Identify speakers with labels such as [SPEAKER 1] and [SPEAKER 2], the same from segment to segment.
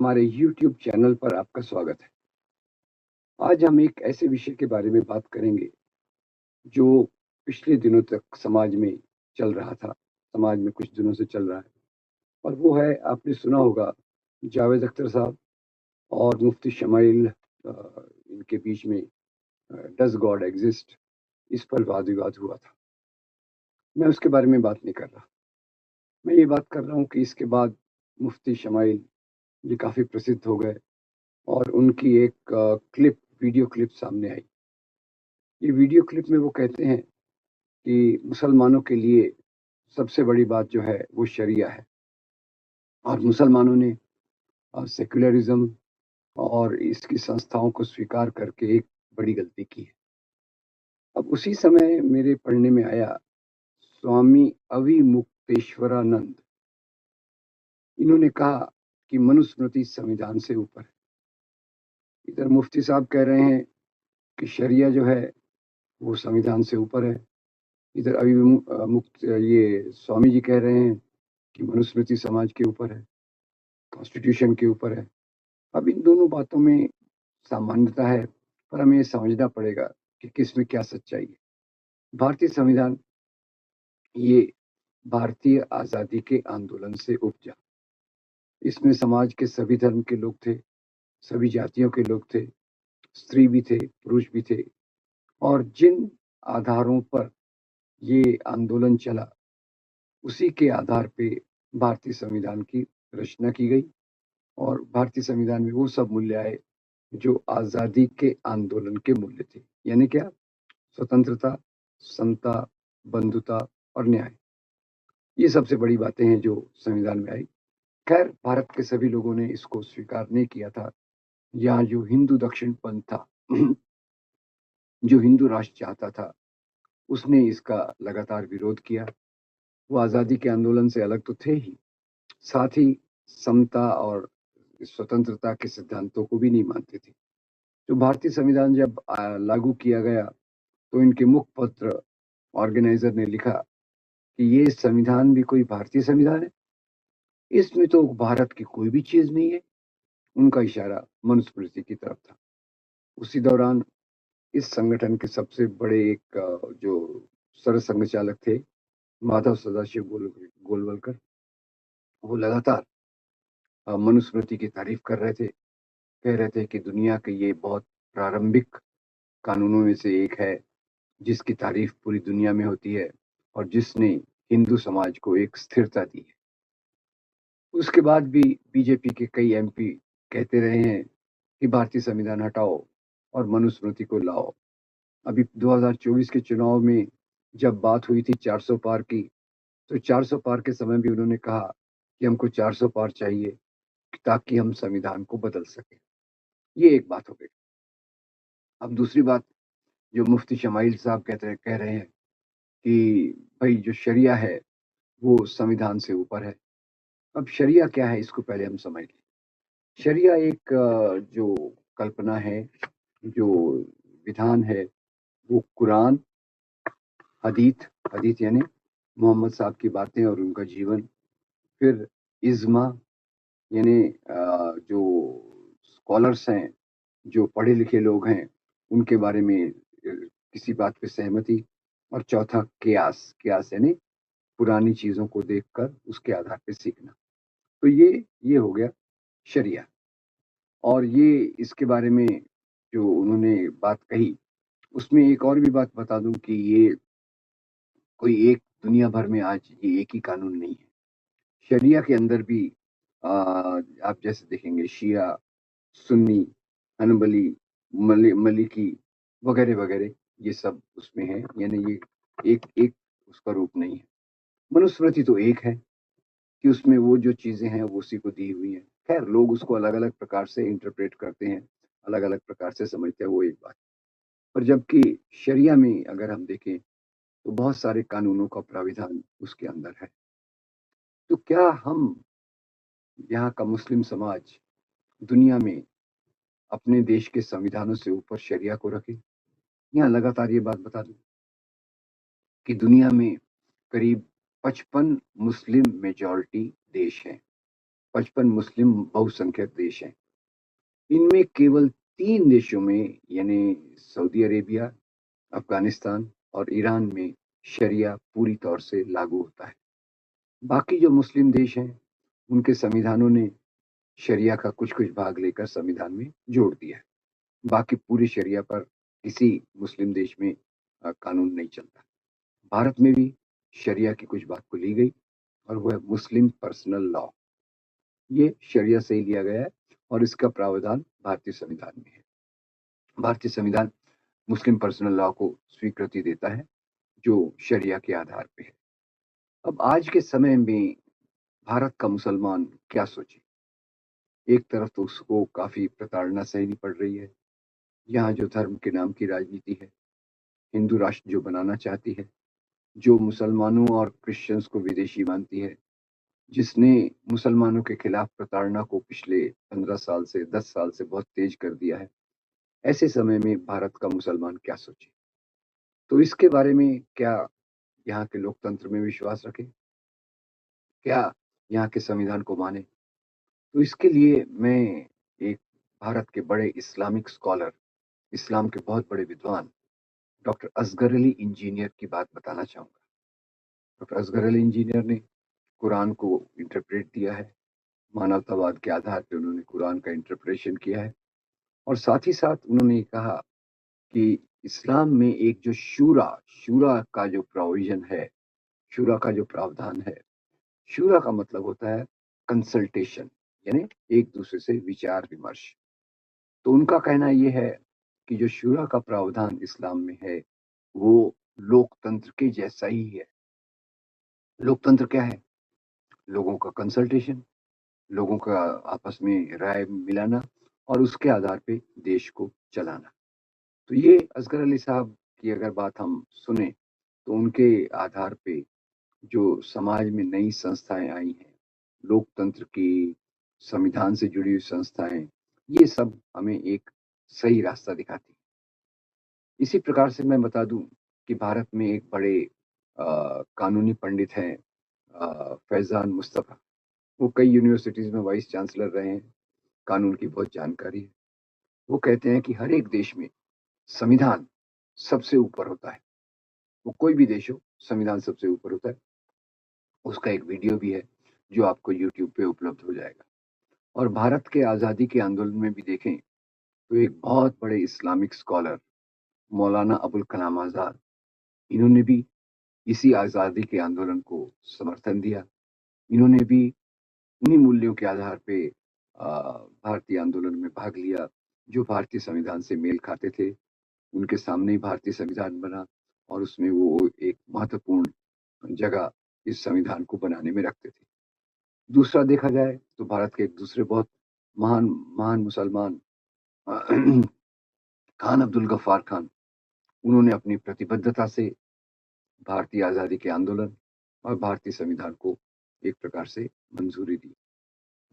[SPEAKER 1] हमारे YouTube channel पर आपका स्वागत है। आज हम एक ऐसे विषय के बारे में बात करेंगे, जो पिछले दिनों तक समाज में चल रहा था, समाज में कुछ दिनों से चल रहा है और वो है आपने सुना होगा जावेद अख्तर साहब और मुफ्ती शमाइल इनके बीच में डज़ गॉड एक्सिस्ट इस पर वाद-विवाद हुआ था। मैं उसके बारे में बात नहीं कर रहा। मैं ये बात कर रहा हूँ कि इसके बाद मुफ्ती शमाइल ये काफ़ी प्रसिद्ध हो गए और उनकी एक वीडियो क्लिप सामने आई। ये वीडियो क्लिप में वो कहते हैं कि मुसलमानों के लिए सबसे बड़ी बात जो है वो शरिया है और मुसलमानों ने सेक्युलरिज्म और इसकी संस्थाओं को स्वीकार करके एक बड़ी गलती की है। अब उसी समय मेरे पढ़ने में आया स्वामी अविमुक्तेश्वरानंद, इन्होंने कहा कि मनुस्मृति संविधान से ऊपर है। इधर मुफ्ती साहब कह रहे हैं कि शरिया जो है वो संविधान से ऊपर है। इधर मुक्त ये स्वामी जी कह रहे हैं कि मनुस्मृति समाज के ऊपर है, कॉन्स्टिट्यूशन के ऊपर है। अब इन दोनों बातों में सामान्यता है, पर हमें ये समझना पड़ेगा कि किस में क्या सच्चाई है। भारतीय संविधान ये भारतीय आज़ादी के आंदोलन से उपजा। इसमें समाज के सभी धर्म के लोग थे, सभी जातियों के लोग थे, स्त्री भी थे, पुरुष भी थे और जिन आधारों पर ये आंदोलन चला, उसी के आधार पे भारतीय संविधान की रचना की गई और भारतीय संविधान में वो सब मूल्य आए जो आज़ादी के आंदोलन के मूल्य थे। यानी क्या? स्वतंत्रता, समता, बंधुता और न्याय। ये सबसे बड़ी बातें हैं जो संविधान में आई। खैर, भारत के सभी लोगों ने इसको स्वीकार नहीं किया था। यहाँ जो हिंदू दक्षिण पंथ था, जो हिंदू राष्ट्र चाहता था, उसने इसका लगातार विरोध किया। वो आज़ादी के आंदोलन से अलग तो थे ही, साथ ही समता और स्वतंत्रता के सिद्धांतों को भी नहीं मानते थे। तो भारतीय संविधान जब लागू किया गया तो इनके मुखपत्र ऑर्गेनाइजर ने लिखा कि ये संविधान भी कोई भारतीय संविधान है, इसमें तो भारत की कोई भी चीज नहीं है। उनका इशारा मनुस्मृति की तरफ था। उसी दौरान इस संगठन के सबसे बड़े एक जो सरसंघ चालक थे, माधव सदाशिव गोलवलकर, वो लगातार मनुस्मृति की तारीफ कर रहे थे। कह रहे थे कि दुनिया के ये बहुत प्रारंभिक कानूनों में से एक है, जिसकी तारीफ पूरी दुनिया में होती है और जिसने हिंदू समाज को एक स्थिरता दी है। उसके बाद भी बीजेपी के कई एमपी कहते रहे हैं कि भारतीय संविधान हटाओ और मनुस्मृति को लाओ। अभी 2024 के चुनाव में जब बात हुई थी 400 पार की, तो 400 पार के समय भी उन्होंने कहा कि हमको 400 पार चाहिए ताकि हम संविधान को बदल सकें। ये एक बात हो गई। अब दूसरी बात, जो मुफ्ती शमाइल साहब कह रहे हैं कि भाई जो शरिया है वो संविधान से ऊपर है। अब शरिया क्या है इसको पहले हम समझ लें। शरिया एक जो कल्पना है, जो विधान है, वो कुरान, हदीथ यानी मोहम्मद साहब की बातें और उनका जीवन, फिर इज्मा यानी जो स्कॉलर्स हैं, जो पढ़े लिखे लोग हैं, उनके बारे में किसी बात पे सहमति, और चौथा कियास यानी पुरानी चीजों को देखकर उसके आधार पे सीखना। तो ये हो गया शरिया। और ये इसके बारे में जो उन्होंने बात कही, उसमें एक और भी बात बता दूं कि ये कोई एक दुनिया भर में आज ये एक ही कानून नहीं है। शरिया के अंदर भी आप जैसे देखेंगे शिया, सुन्नी, हनबली, मलिकी वगैरह वगैरह, ये सब उसमें है। यानी ये एक एक उसका रूप नहीं है। मनुस्मृति तो एक है कि उसमें वो जो चीजें हैं वो उसी को दी हुई है। खैर, लोग उसको अलग अलग प्रकार से इंटरप्रेट करते हैं, अलग अलग प्रकार से समझते हैं, वो एक बात। पर जबकि शरिया में अगर हम देखें तो बहुत सारे कानूनों का प्राविधान उसके अंदर है। तो क्या हम यहाँ का मुस्लिम समाज दुनिया में अपने देश के संविधानों से ऊपर शरिया को रखे? यहाँ लगातार ये बात बता दूं कि दुनिया में करीब 55 मुस्लिम मेजॉरिटी देश हैं 55 मुस्लिम बहुसंख्यक देश हैं। इनमें केवल 3 देशों में यानी सऊदी अरेबिया, अफगानिस्तान और ईरान में शरिया पूरी तौर से लागू होता है। बाकी जो मुस्लिम देश हैं, उनके संविधानों ने शरिया का कुछ-कुछ भाग लेकर संविधान में जोड़ दिया है। बाकी पूरी शरिया पर किसी मुस्लिम देश में कानून नहीं चलता। भारत में भी शरिया की कुछ बात को ली गई और वो है मुस्लिम पर्सनल लॉ। ये शरिया से ही लिया गया है और इसका प्रावधान भारतीय संविधान में है। भारतीय संविधान मुस्लिम पर्सनल लॉ को स्वीकृति देता है, जो शरिया के आधार पे है। अब आज के समय में भारत का मुसलमान क्या सोचे? एक तरफ तो उसको काफ़ी प्रताड़ना सहनी पड़ रही है। यहाँ जो धर्म के नाम की राजनीति है, हिंदू राष्ट्र जो बनाना चाहती है, जो मुसलमानों और क्रिश्चियंस को विदेशी मानती है, जिसने मुसलमानों के खिलाफ प्रताड़ना को पिछले 15 साल से 10 साल से बहुत तेज कर दिया है। ऐसे समय में भारत का मुसलमान क्या सोचे? तो इसके बारे में क्या यहाँ के लोकतंत्र में विश्वास रखें? क्या यहाँ के संविधान को माने? तो इसके लिए मैं एक भारत के बड़े इस्लामिक स्कॉलर, इस्लाम के बहुत बड़े विद्वान डॉक्टर असगर अली इंजीनियर की बात बताना चाहूँगा। डॉक्टर असगर अली इंजीनियर ने कुरान को इंटरप्रेट दिया है। मानवतावाद के आधार पे उन्होंने कुरान का इंटरप्रेशन किया है और साथ ही साथ उन्होंने कहा कि इस्लाम में एक जो शूरा का जो प्रोविज़न है, शूरा का जो प्रावधान है, शूरा का मतलब होता है कंसल्टेशन, यानी एक-दूसरे से विचार-विमर्श। तो उनका कहना ये है कि जो शूरा का प्रावधान इस्लाम में है, वो लोकतंत्र के जैसा ही है। लोकतंत्र क्या है? लोगों का कंसल्टेशन, लोगों का आपस में राय मिलाना और उसके आधार पे देश को चलाना। तो ये असगर अली साहब की अगर बात हम सुने, तो उनके आधार पे जो समाज में नई संस्थाएँ आई हैं, लोकतंत्र की, संविधान से जुड़ी हुई संस्थाएँ, ये सब हमें एक सही रास्ता दिखाती हैं। इसी प्रकार से मैं बता दूँ कि भारत में एक बड़े कानूनी पंडित हैं फैज़ान मुस्तफ़ा। वो कई यूनिवर्सिटीज़ में वाइस चांसलर रहे हैं, कानून की बहुत जानकारी है। वो कहते हैं कि हर एक देश में संविधान सबसे ऊपर होता है। वो कोई भी देश हो, संविधान सबसे ऊपर होता है। उसका एक वीडियो भी है, जो आपको यूट्यूब पे उपलब्ध हो जाएगा। और भारत के आज़ादी के आंदोलन में भी देखें, तो एक बहुत बड़े इस्लामिक स्कॉलर मौलाना अबुल कलाम आज़ाद, इन्होंने भी इसी आज़ादी के आंदोलन को समर्थन दिया। इन्होंने भी उन्हीं मूल्यों के आधार पे भारतीय आंदोलन में भाग लिया, जो भारतीय संविधान से मेल खाते थे। उनके सामने ही भारतीय संविधान बना और उसमें वो एक महत्वपूर्ण जगह इस संविधान को बनाने में रखते थे। दूसरा देखा जाए तो भारत के एक दूसरे बहुत महान महान मुसलमान खान अब्दुल गफ्फार खान, उन्होंने अपनी प्रतिबद्धता से भारतीय आज़ादी के आंदोलन और भारतीय संविधान को एक प्रकार से मंजूरी दी।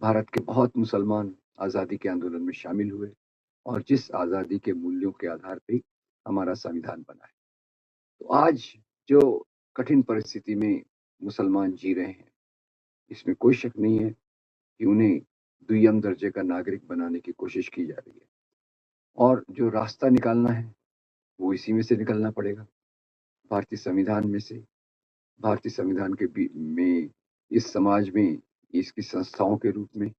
[SPEAKER 1] भारत के बहुत मुसलमान आज़ादी के आंदोलन में शामिल हुए और जिस आज़ादी के मूल्यों के आधार पे हमारा संविधान बना है। तो आज जो कठिन परिस्थिति में मुसलमान जी रहे हैं, इसमें कोई शक नहीं है कि उन्हें दुय्यम दर्जे का नागरिक बनाने की कोशिश की जा रही है और जो रास्ता निकालना है, वो इसी में से निकलना पड़ेगा, भारतीय संविधान में से। भारतीय संविधान के में इस समाज में इसकी संस्थाओं के रूप में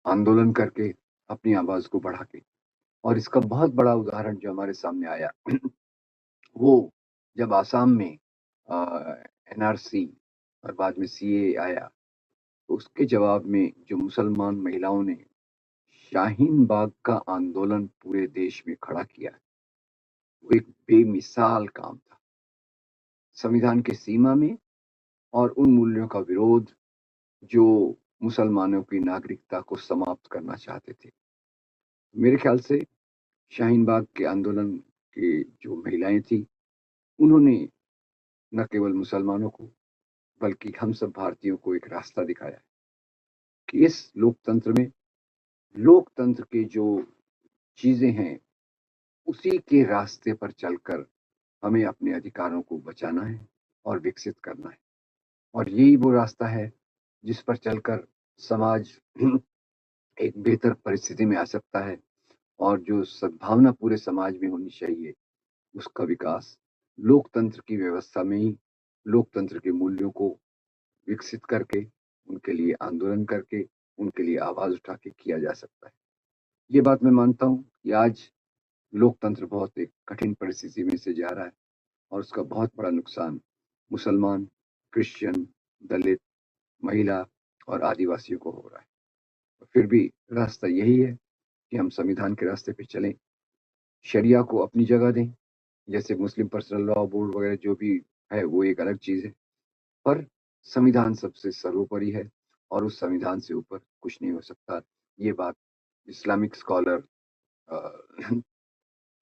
[SPEAKER 1] आंदोलन करके अपनी आवाज़ को बढ़ा के और इसका बहुत बड़ा उदाहरण जो हमारे सामने आया वो जब आसाम में एनआरसी और बाद में सीए आया, तो उसके जवाब में जो मुसलमान महिलाओं ने शाहीन बाग का आंदोलन पूरे देश में खड़ा किया, वो एक बेमिसाल काम था। संविधान की सीमा में और उन मूल्यों का विरोध जो मुसलमानों की नागरिकता को समाप्त करना चाहते थे। मेरे ख्याल से शाहीन बाग के आंदोलन की जो महिलाएं थी, उन्होंने न केवल मुसलमानों को बल्कि हम सब भारतीयों को एक रास्ता दिखाया कि इस लोकतंत्र में लोकतंत्र के जो चीजें हैं, उसी के रास्ते पर चलकर हमें अपने अधिकारों को बचाना है और विकसित करना है। और यही वो रास्ता है जिस पर चलकर समाज एक बेहतर परिस्थिति में आ सकता है और जो सद्भावना पूरे समाज में होनी चाहिए उसका विकास लोकतंत्र की व्यवस्था में ही, लोकतंत्र के मूल्यों को विकसित करके, उनके लिए आंदोलन करके, उनके लिए आवाज उठा के किया जा सकता है। ये बात मैं मानता हूँ कि आज लोकतंत्र बहुत एक कठिन परिस्थिति में से जा रहा है और उसका बहुत बड़ा नुकसान मुसलमान, क्रिश्चियन, दलित, महिला और आदिवासियों को हो रहा है। फिर भी रास्ता यही है कि हम संविधान के रास्ते पे चलें, शरिया को अपनी जगह दें। जैसे मुस्लिम पर्सनल लॉ बोर्ड वगैरह जो भी है वो एक अलग चीज है, पर संविधान सबसे सर्वोपरि है और उस संविधान से ऊपर कुछ नहीं हो सकता। ये बात Islamic scholar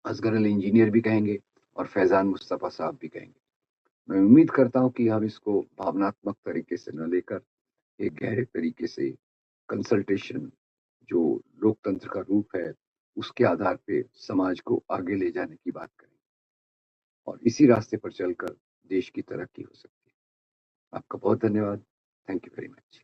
[SPEAKER 1] Asghar Ali Engineer भी कहेंगे और फैजान मुस्तफ़ा साहब भी कहेंगे। मैं उम्मीद करता हूँ कि हम इसको भावनात्मक तरीके से न लेकर एक गहरे तरीके से कंसल्टेशन, जो लोकतंत्र का रूप है, उसके आधार पे समाज को आगे ले जाने की बात करें और इसी रास्ते पर चलकर देश की तरक्की हो सकती है। आपका बहुत धन्यवाद। Thank you very much.